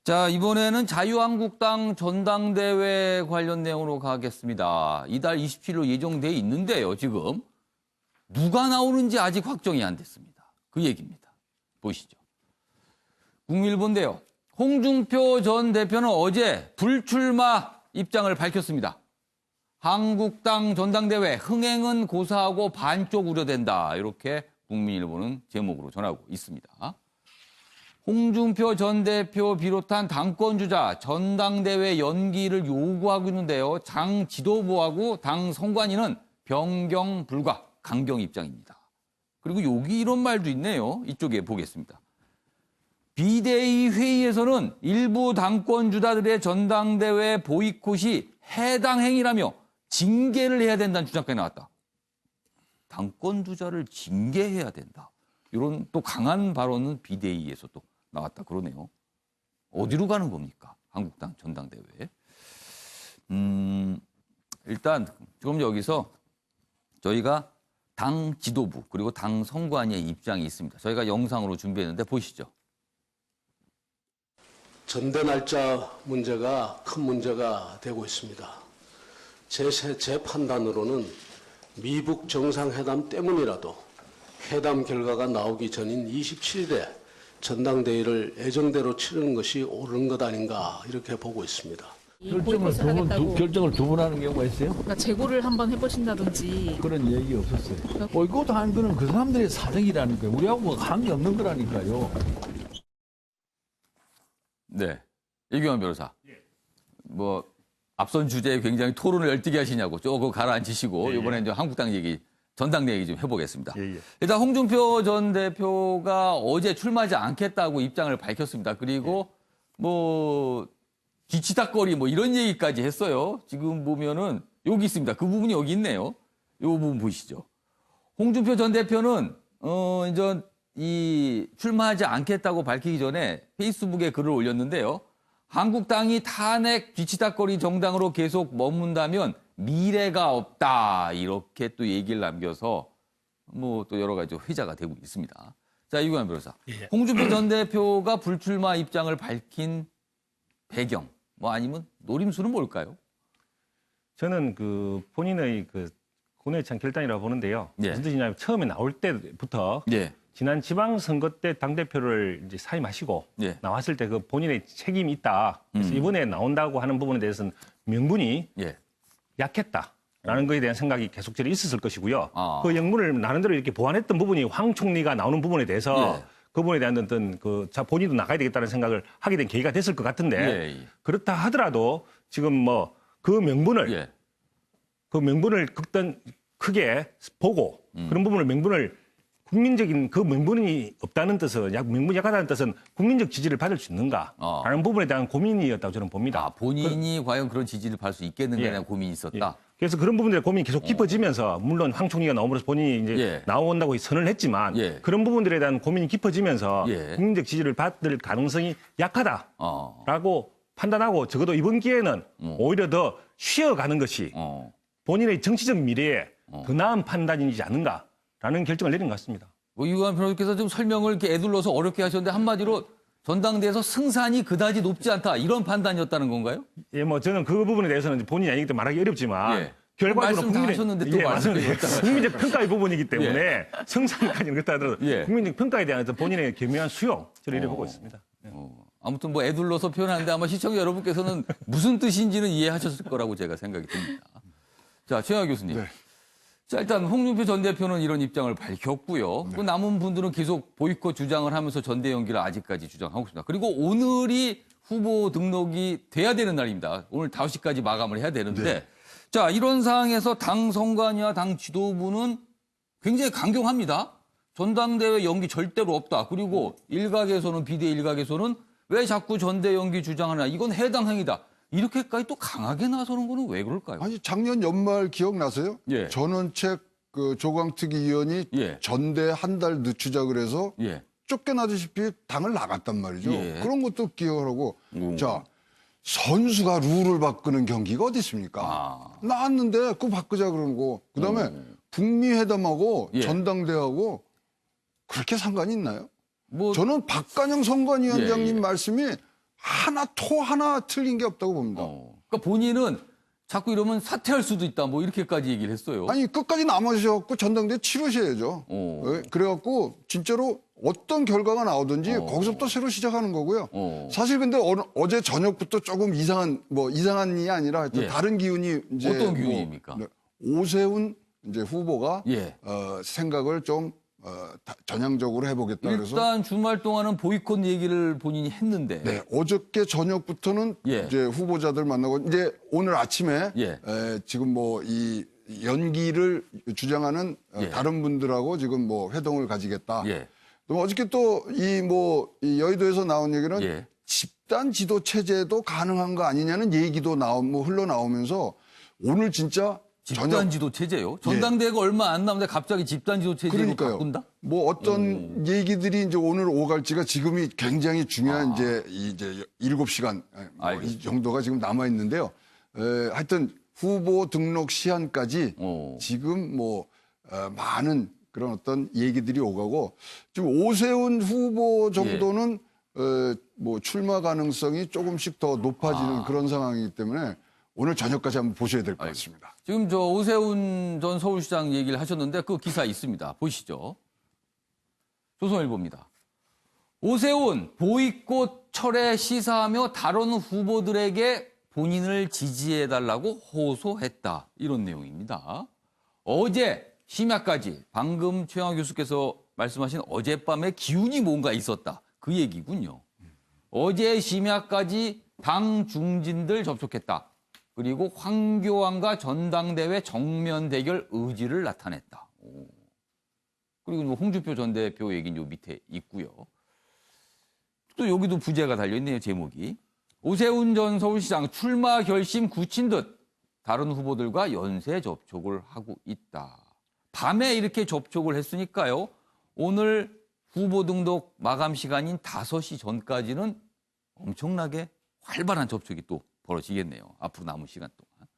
자, 이번에는 자유한국당 전당대회 관련 내용으로 가겠습니다. 이달 27일 예정돼 있는데요, 지금. 누가 나오는지 아직 확정이 안 됐습니다. 그 얘기입니다. 보시죠. 국민일보인데요. 홍준표 전 대표는 어제 불출마 입장을 밝혔습니다. 한국당 전당대회 흥행은 고사하고 반쪽 우려된다. 이렇게 국민일보는 제목으로 전하고 있습니다. 홍준표 전 대표 비롯한 당권주자 전당대회 연기를 요구하고 있는데요. 당 지도부하고 당 선관위는 변경 불가 강경 입장입니다. 그리고 여기 이런 말도 있네요. 이쪽에 보겠습니다. 비대위 회의에서는 일부 당권주자들의 전당대회 보이콧이 해당 행위라며 징계를 해야 된다는 주장까지 나왔다. 당권주자를 징계해야 된다. 이런 또 강한 발언은 비대위에서 또 나왔다 그러네요. 어디로 가는 겁니까? 한국당 전당대회. 일단 지금 여기서 저희가 당 지도부 그리고 당 선관위의 입장이 있습니다. 저희가 영상으로 준비했는데 보시죠. 전대 날짜 문제가 큰 문제가 되고 있습니다. 제 판단으로는 미북 정상회담 때문이라도 회담 결과가 나오기 전인 27일에 전당대회를 예정대로 치르는 것이 옳은 것 아닌가 이렇게 보고 있습니다. 결정을 두 번 하는 경우가 있어요? 그러니까 재고를 한번 해보신다든지. 그런 얘기 없었어요. 보이콧 하는 거는 그 사람들의 사정이라니까요. 우리하고 뭐 관계없는 거라니까요. 네, 이경환 변호사. 뭐 앞선 주제에 굉장히 토론을 열띠게 하시냐고 조금 가라앉히시고 이번에 이제 한국당 얘기, 전당대회 얘기 좀 해보겠습니다. 일단 홍준표 전 대표가 어제 출마하지 않겠다고 입장을 밝혔습니다. 그리고 뭐 뒤치다거리 뭐 이런 얘기까지 했어요. 지금 보면은 여기 있습니다. 그 부분이 여기 있네요. 이 부분 보시죠. 홍준표 전 대표는 이제 이 출마하지 않겠다고 밝히기 전에 페이스북에 글을 올렸는데요. 한국당이 탄핵 뒤치다거리 정당으로 계속 머문다면 미래가 없다. 이렇게 또 얘기를 남겨서 뭐 또 여러 가지 회자가 되고 있습니다. 자, 이경환 변호사. 홍준표 전 대표가 불출마 입장을 밝힌 배경, 뭐 아니면 노림수는 뭘까요? 저는 그 본인의 그 고뇌에 찬 결단이라고 보는데요. 무슨 뜻이냐면 처음에 나올 때부터 지난 지방선거 때 당대표를 이제 사임하시고 나왔을 때 그 본인의 책임이 있다. 그래서 이번에 나온다고 하는 부분에 대해서는 명분이 약했다라는 것에 대한 생각이 계속적으로 있었을 것이고요. 그 명분을 나름대로 이렇게 보완했던 부분이 황 총리가 나오는 부분에 대해서 그 부분에 대한 어떤 본인도 나가야 되겠다는 생각을 하게 된 계기가 됐을 것 같은데 그렇다 하더라도 지금 뭐 그 명분을 크게 보고 그런 부분을 명분을 국민적인 그 명분이 없다는 뜻은 명분이 약하다는 뜻은 국민적 지지를 받을 수 있는가라는 부분에 대한 고민이었다고 저는 봅니다. 본인이 과연 그런 지지를 받을 수 있겠는가에 대한 고민이 있었다. 그래서 그런 부분들의 고민이 계속 깊어지면서 물론 황 총리가 나옴으로써 본인이 이제 나온다고 선언을 했지만 그런 부분들에 대한 고민이 깊어지면서 국민적 지지를 받을 가능성이 약하다라고 판단하고 적어도 이번 기회는 오히려 더 쉬어가는 것이 본인의 정치적 미래에 더 나은 판단이지 않은가라는 결정을 내린 것 같습니다. 이경환 변호사께서 좀 설명을 이렇게 애둘러서 어렵게 하셨는데 한마디로 전당대회에서 승산이 그다지 높지 않다 이런 판단이었다는 건가요? 예, 뭐 저는 그 부분에 대해서는 본인이 아니기 때문에 말하기 어렵지만 결과적으로 국민적 평가의 부분이기 때문에 성산까지는 그렇다 하더라도 국민적 평가에 대한 본인의 교묘한 수용 저는 이렇게 보고 있습니다. 아무튼 뭐 애둘러서 표현하는데 아마 시청자 여러분께서는 무슨 뜻인지는 이해하셨을 거라고 제가 생각이 듭니다. 자, 최영하 교수님. 자, 일단 홍준표 전 대표는 이런 입장을 밝혔고요. 그 남은 분들은 계속 보이콧 주장을 하면서 전대 연기를 아직까지 주장하고 있습니다. 그리고 오늘이 후보 등록이 돼야 되는 날입니다. 오늘 5시까지 마감을 해야 되는데 자, 이런 상황에서 당 선관위와 당 지도부는 굉장히 강경합니다. 전당대회 연기 절대로 없다. 그리고 일각에서는 비대 일각에서는 왜 자꾸 전대 연기 주장하나? 이건 해당 행위다. 이렇게까지 또 강하게 나서는 거는 왜 그럴까요? 아니 작년 연말 기억나세요? 전원책 그 조광특위 의원이 전대 한 달 늦추자 그래서 쫓겨나다시피 당을 나갔단 말이죠. 그런 것도 기억을 하고 자 선수가 룰을 바꾸는 경기가 어디 있습니까? 나왔는데 그거 바꾸자 그러는 거. 그다음에 북미 회담하고 전당대회하고 그렇게 상관이 있나요? 저는 박관영 선관위원장님 말씀이 토 하나 틀린 게 없다고 봅니다. 그러니까 본인은 자꾸 이러면 사퇴할 수도 있다. 뭐 이렇게까지 얘기를 했어요. 아니 끝까지 남아주셔갖고 전당대회 치르셔야죠. 그래갖고 진짜로 어떤 결과가 나오든지 거기서부터 새로 시작하는 거고요. 사실 근데 어제 저녁부터 조금 이상한이 아니라 하여튼 다른 기운이 이제 어떤 기운입니까? 오세훈 이제 후보가 생각을 좀 전향적으로 해보겠다 그래서 일단 주말 동안은 보이콧 얘기를 본인이 했는데 네, 어저께 저녁부터는 이제 후보자들 만나고 이제 오늘 아침에 지금 이 연기를 주장하는 다른 분들하고 지금 회동을 가지겠다. 어저께 또 이 여의도에서 나온 얘기는 집단 지도 체제도 가능한 거 아니냐는 얘기도 흘러나오면서 오늘 진짜 집단 지도 체제요? 전당대회가 얼마 안 남는데 갑자기 집단 지도 체제로 바꾼다? 어떤 얘기들이 이제 오늘 오갈지가 지금이 굉장히 중요한 이제 7시간 이 정도가 지금 남아 있는데요. 하여튼 후보 등록 시한까지 지금 많은 그런 어떤 얘기들이 오가고 지금 오세훈 후보 정도는 출마 가능성이 조금씩 더 높아지는 그런 상황이기 때문에 오늘 저녁까지 한번 보셔야 될 것 같습니다. 지금 오세훈 전 서울시장 얘기를 하셨는데 그 기사 있습니다. 보시죠. 조선일보입니다. 오세훈 보이콧 철회 시사하며 다른 후보들에게 본인을 지지해달라고 호소했다. 이런 내용입니다. 어제 심야까지 방금 최영하 교수께서 말씀하신 어젯밤에 기운이 뭔가 있었다. 그 얘기군요. 어제 심야까지 당 중진들 접촉했다. 그리고 황교안과 전당대회 정면 대결 의지를 나타냈다. 그리고 홍준표 전 대표 얘기는 요 밑에 있고요. 또 여기도 부제가 달려있네요, 제목이. 오세훈 전 서울시장 출마 결심 굳힌 듯 다른 후보들과 연쇄 접촉을 하고 있다. 밤에 이렇게 접촉을 했으니까요. 오늘 후보 등록 마감 시간인 5시 전까지는 엄청나게 활발한 접촉이 또 벌어지겠네요. 앞으로 남은 시간 동안.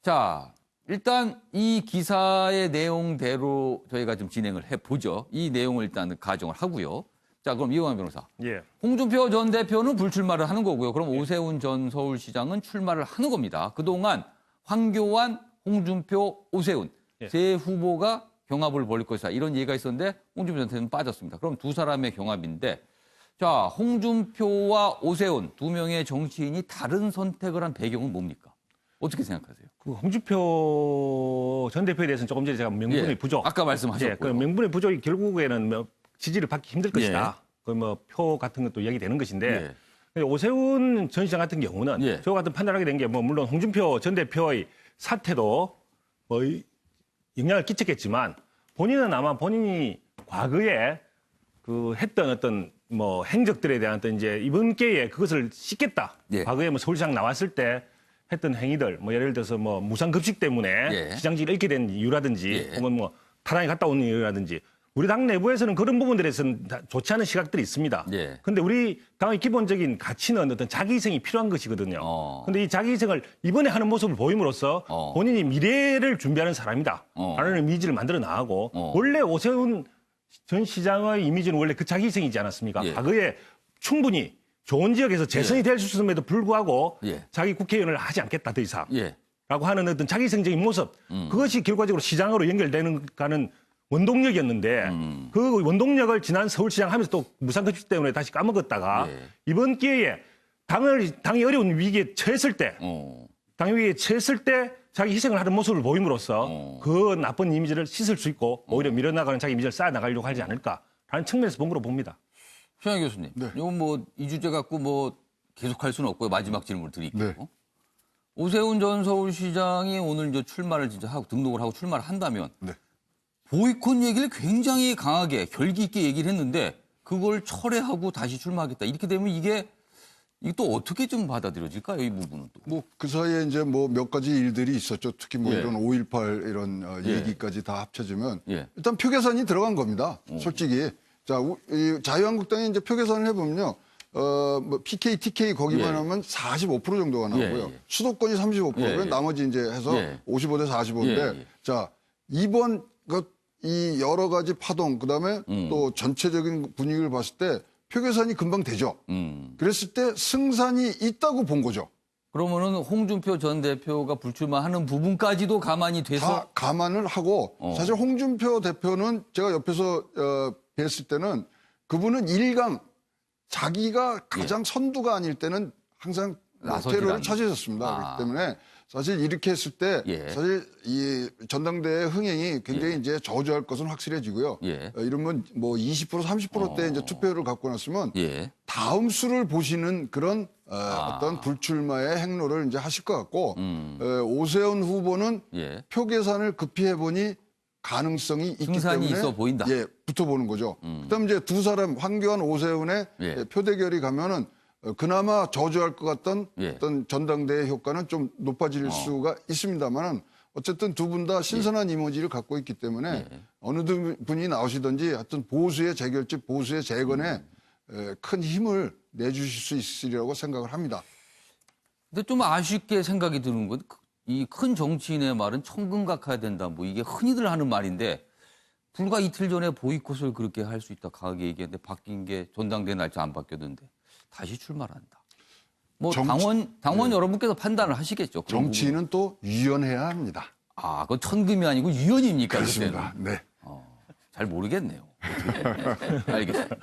자, 일단 이 기사의 내용대로 저희가 좀 진행을 해보죠. 이 내용을 일단 가정을 하고요. 자, 그럼 이광현 변호사. 홍준표 전 대표는 불출마를 하는 거고요. 그럼 오세훈 전 서울시장은 출마를 하는 겁니다. 그동안 황교안, 홍준표, 오세훈 세 후보가 경합을 벌일 것이다. 이런 얘기가 있었는데 홍준표 전 대표는 빠졌습니다. 그럼 두 사람의 경합인데 자, 홍준표와 오세훈 두 명의 정치인이 다른 선택을 한 배경은 뭡니까? 어떻게 생각하세요? 그 홍준표 전 대표에 대해서는 조금 전에 제가 명분의 부족. 아까 말씀하셨고. 그 명분의 부족이 결국에는 지지를 받기 힘들 것이다. 그 표 같은 것도 이야기되는 것인데 오세훈 전 시장 같은 경우는 저 같은 판단하게 된 게 물론 홍준표 전 대표의 사태도 영향을 끼쳤겠지만 본인은 아마 본인이 과거에 그 했던 어떤 행적들에 대한 어떤 이제 이번 기회에 그것을 씻겠다. 과거에 서울시장 나왔을 때 했던 행위들, 예를 들어서 무상급식 때문에 시장직을 잃게 된 이유라든지, 혹은 타당에 갔다 온 이유라든지, 우리 당 내부에서는 그런 부분들에서는 좋지 않은 시각들이 있습니다. 그런데 우리 당의 기본적인 가치는 어떤 자기희생이 필요한 것이거든요. 그런데 이 자기희생을 이번에 하는 모습을 보임으로써 본인이 미래를 준비하는 사람이다. 라는 이미지를 만들어 나가고, 원래 오세훈 전 시장의 이미지는 원래 그 자기희생이지 않았습니까? 과거에 충분히 좋은 지역에서 재선이 될 수 있음에도 불구하고 자기 국회의원을 하지 않겠다, 더 이상. 라고 하는 어떤 자기희생적인 모습. 그것이 결과적으로 시장으로 연결되는 가는 원동력이었는데 그 원동력을 지난 서울시장 하면서 또 무상급식 때문에 다시 까먹었다가 이번 기회에 당이 어려운 위기에 처했을 때 당이 위기에 처했을 때 자기 희생을 하는 모습을 보임으로써 그 나쁜 이미지를 씻을 수 있고 오히려 밀어나가는 자기 이미지를 쌓아나가려고 하지 않을까라는 측면에서 본 거로 봅니다. 최영하 교수님, 이건 이 주제 갖고 계속할 수는 없고요. 마지막 질문을 드릴게요. 오세훈 전 서울시장이 오늘 이제 출마를 진짜 하고 등록을 하고 출마를 한다면 보이콧 얘기를 굉장히 강하게 결기 있게 얘기를 했는데 그걸 철회하고 다시 출마하겠다. 이렇게 되면 이게 또 어떻게 좀 받아들여질까요? 이 부분은 또. 그 사이에 이제 몇 가지 일들이 있었죠. 특히 이런 5.18 이런 얘기까지 다 합쳐지면 일단 표 계산이 들어간 겁니다. 솔직히. 자, 자유한국당이 이제 표 계산을 해보면요. PK, TK 거기만 하면 45% 정도가 나오고요. 수도권이 35%면 나머지 이제 해서 55대 45인데 자, 이번 이 여러 가지 파동, 그다음에 또 전체적인 분위기를 봤을 때 표 계산이 금방 되죠. 그랬을 때 승산이 있다고 본 거죠. 그러면은 홍준표 전 대표가 불출마하는 부분까지도 가만히 돼서 다 감안을 하고 사실 홍준표 대표는 제가 옆에서 뵀을 때는 그분은 일강 자기가 가장 선두가 아닐 때는 항상 테러를 찾으셨습니다. 그렇기 때문에 사실 이렇게 했을 때 사실 이 전당대회 흥행이 굉장히 이제 저조할 것은 확실해지고요. 이러면 뭐 20% 30%대 이제 투표를 갖고 났으면 다음 수를 보시는 그런 어떤 불출마의 행로를 이제 하실 것 같고 오세훈 후보는 표 계산을 급히 해보니 가능성이 있기 때문에 있어 보인다. 붙어보는 거죠. 그다음 이제 두 사람 황교안 오세훈의 표 대결이 가면은 그나마 저조할 것 같던 어떤 전당대회 효과는 좀 높아질 수가 있습니다만은 어쨌든 두 분 다 신선한 이미지를 갖고 있기 때문에 어느 분이 나오시든지 하여튼 보수의 재결집, 보수의 재건에 큰 힘을 내주실 수 있으리라고 생각을 합니다. 근데 좀 아쉽게 생각이 드는 건 이 큰 정치인의 말은 천근각해야 된다. 뭐 이게 흔히들 하는 말인데 불과 이틀 전에 보이콧을 그렇게 할 수 있다 강하게 얘기했는데 바뀐 게 전당대회 날짜 안 바뀌었는데 다시 출마를 한다. 뭐 당원 여러분께서 판단을 하시겠죠. 정치인은 또 유연해야 합니다. 아, 그건 천금이 아니고 유연입니까? 그렇습니다. 그때는? 네. 잘 모르겠네요. 알겠습니다.